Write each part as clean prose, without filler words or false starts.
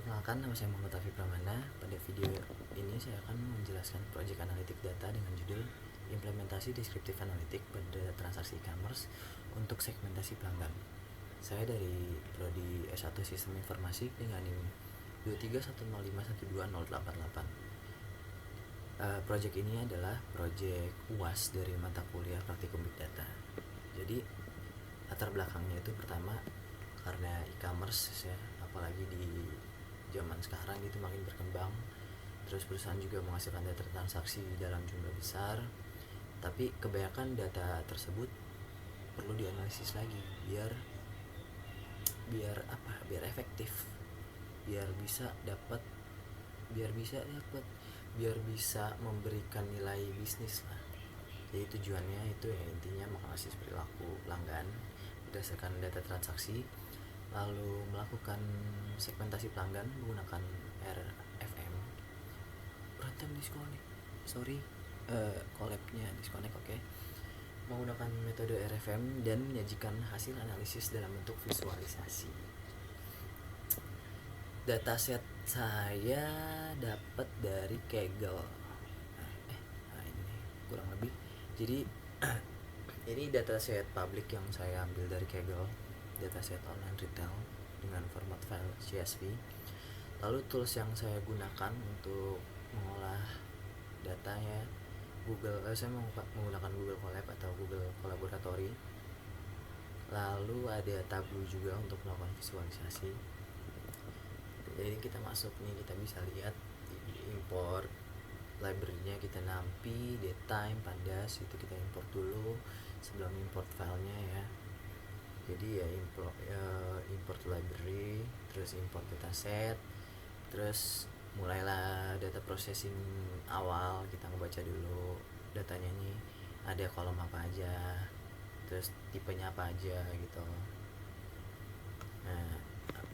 Perkenalkan, nama saya Muhammad Taufik Pramana. Pada video ini saya akan menjelaskan proyek analitik data dengan judul Implementasi Deskriptif Analitik pada Transaksi E-commerce untuk segmentasi pelanggan. Saya dari Prodi S1 Sistem Informasi dengan NIM 23105120088. Proyek ini adalah proyek UAS dari mata kuliah Praktikum Big Data. Jadi latar belakangnya itu pertama karena e-commerce ya, apalagi di zaman sekarang itu makin berkembang, terus perusahaan juga menghasilkan data transaksi dalam jumlah besar, tapi kebanyakan data tersebut perlu dianalisis lagi biar efektif, biar bisa memberikan nilai bisnis lah. Jadi tujuannya itu ya intinya menganalisis perilaku pelanggan berdasarkan data transaksi, lalu melakukan segmentasi pelanggan menggunakan RFM. Berantem disconnect, sorry, collabnya disconnect. Oke. Menggunakan metode RFM dan menyajikan hasil analisis dalam bentuk visualisasi. Dataset saya dapat dari Kaggle. Ini kurang lebih. Jadi ini dataset publik yang saya ambil dari Kaggle, dataset online retail dengan format file CSV. Lalu tools yang saya gunakan untuk mengolah datanya saya menggunakan Google Colab atau Google Collaboratory. Lalu ada Tableau juga untuk melakukan visualisasi. Jadi kita masuk nih, kita bisa lihat import library-nya, kita nampi datetime, pandas, itu kita import dulu sebelum import filenya ya. Jadi ya import library, terus import dataset, terus mulailah data processing awal. Kita ngebaca dulu datanya nih, ada kolom apa aja, terus tipenya apa aja gitu. Nah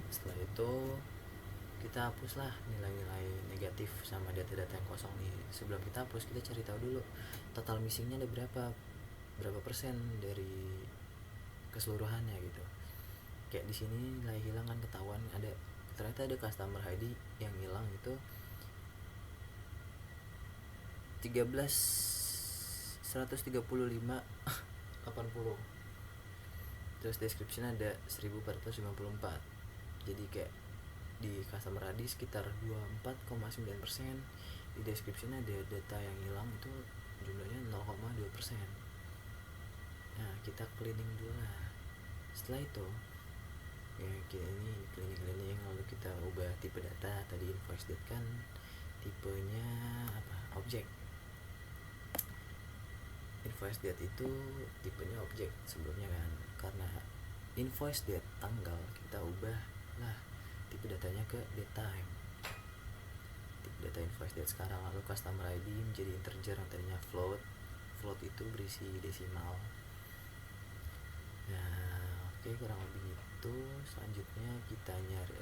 setelah itu kita hapuslah nilai-nilai negatif sama data-data yang kosong nih. Sebelum kita hapus, kita cari tahu dulu total missingnya ada berapa persen dari keseluruhannya gitu. Kayak di sini nilai hilang kan ketahuan, ternyata ada customer ID yang hilang itu 13.135.80. Terus description ada 1454. Jadi kayak di customer ID sekitar 24,9%. Di description ada data yang hilang itu jumlahnya 0,2%. Nah kita cleaning dulu lah. Setelah itu ya ini cleaning, lalu kita ubah tipe data. Tadi invoice date kan tipenya objek. Invoice date itu tipenya objek sebelumnya kan, karena invoice date tanggal, kita ubah lah tipe datanya ke datetime, tipe data invoice date sekarang. Lalu customer ID menjadi integer yang tadinya float itu berisi desimal. Nah oke, kurang lebih itu. Selanjutnya kita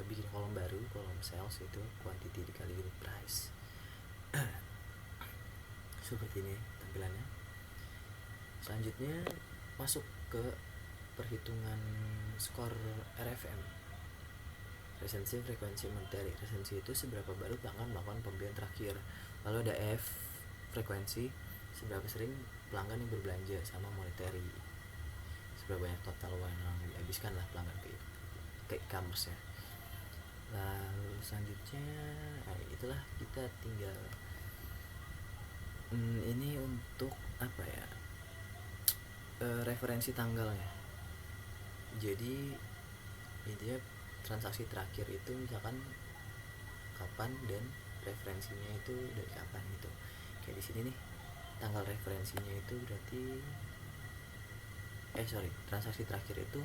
bikin kolom baru, kolom sales, itu quantity dikali unit price. Seperti ini tampilannya. Selanjutnya masuk ke perhitungan skor RFM, resensi frekuensi monetary. Resensi itu seberapa baru pelanggan melakukan pembelian terakhir. Lalu ada F, frekuensi, seberapa sering pelanggan yang berbelanja. Sama monetary, seberapa banyak total uang yang dihabiskan lah pelanggan ke e-commerce ya. Lalu selanjutnya itulah, kita tinggal ini untuk apa ya, referensi tanggalnya. Jadi intinya transaksi terakhir itu misalkan kapan, dan referensinya itu dari kapan gitu. Kayak di sini nih, tanggal referensinya itu berarti transaksi terakhir itu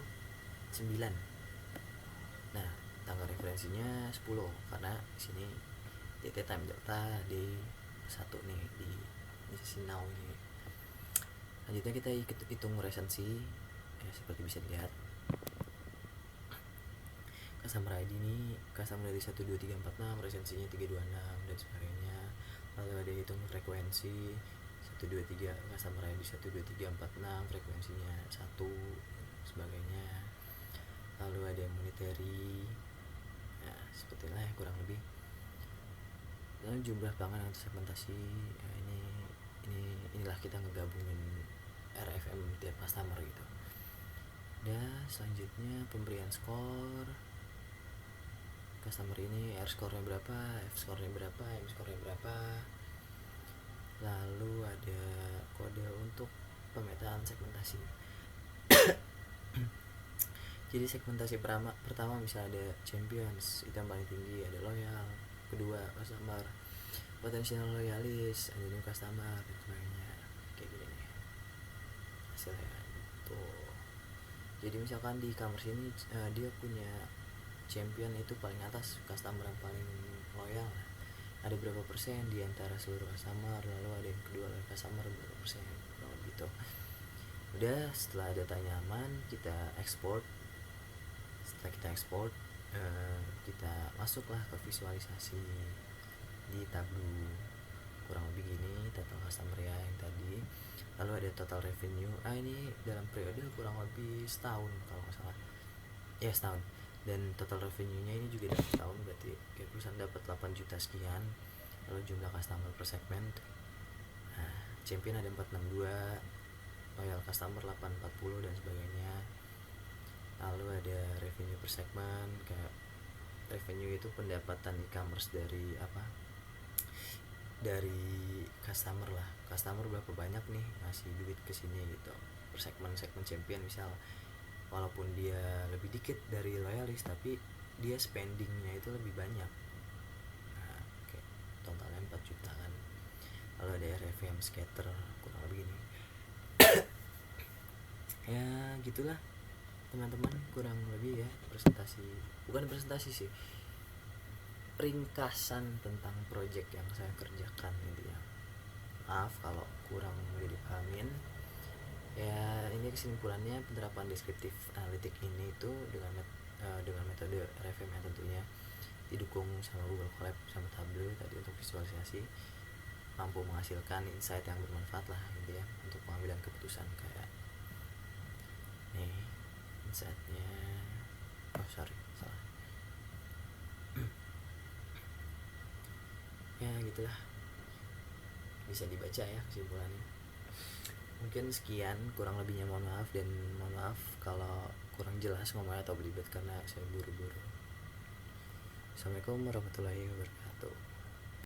9. Nah tanggal referensinya 10 karena di sini DT time delta D1 nih di sisi now ini. Selanjutnya kita hitung resensi ya, seperti bisa dilihat customer ID ini, customer ID 12346, resensinya 326 dan sebagainya. Lalu ada hitung frekuensi 123, customer ID 12346, frekuensinya 1 sebagainya. Lalu ada monetary, nah seperti lah ya kurang lebih. Dan jumlah pelanggan yang tersegmentasi ya inilah kita ngegabungin RFM tiap customer gitu. Dan selanjutnya pemberian skor. Customer ini R skornya berapa, F skornya berapa, M skornya berapa. Lalu ada kode untuk pemetaan segmentasi. Jadi segmentasi pertama misalnya ada champions, itu yang paling tinggi, ada loyal, kedua customer, potential loyalis, ada new customer dan sebagainya. Kayak gini nih hasilnya tuh. Jadi misalkan di e-commerce ini dia punya champion itu paling atas, customer yang paling loyal, ada berapa persen di antara seluruh customer. Lalu ada yang kedua customer berapa persen, gitu. Udah, setelah data nyaman kita ekspor. Setelah kita ekspor, kita masuklah ke visualisasi di Tableau. Kurang lebih gini total customer ya yang tadi. Lalu ada total revenue. Ini dalam periode kurang lebih setahun kalau nggak salah. Ya setahun. Dan total revenue-nya ini juga dalam setahun, berarti kayak perusahaan dapat 8 juta sekian. Lalu jumlah customer per segment. Nah, champion ada 462, loyal customer 840 dan sebagainya. Lalu ada revenue per segment, kayak revenue itu pendapatan e-commerce dari dari customer lah. Customer berapa banyak nih ngasih duit ke sini gitu. Per segmen champion misal, walaupun dia lebih dikit dari loyalis tapi dia spendingnya itu lebih banyak. Nah, oke. Totalnya 4 juta kan. Lalu ada RFM scatter kurang lebih ini. Ya gitulah teman-teman, kurang lebih ya bukan presentasi sih, ringkasan tentang project yang saya kerjakan gitu ya. Maaf kalau kurang mudah dipahamin ya. Ini kesimpulannya, penerapan deskriptif analitik ini itu dengan metode RFM yang tentunya didukung sama Google Colab sama Tableau tadi untuk visualisasi, mampu menghasilkan insight yang bermanfaat lah gitu ya untuk pengambilan keputusan. Kayak nih insightnya, salah ya gitulah, bisa dibaca ya kesimpulannya. Mungkin sekian, kurang lebihnya mohon maaf, dan mohon maaf kalau kurang jelas ngomongnya atau belibet karena saya buru-buru. Assalamualaikum warahmatullahi wabarakatuh.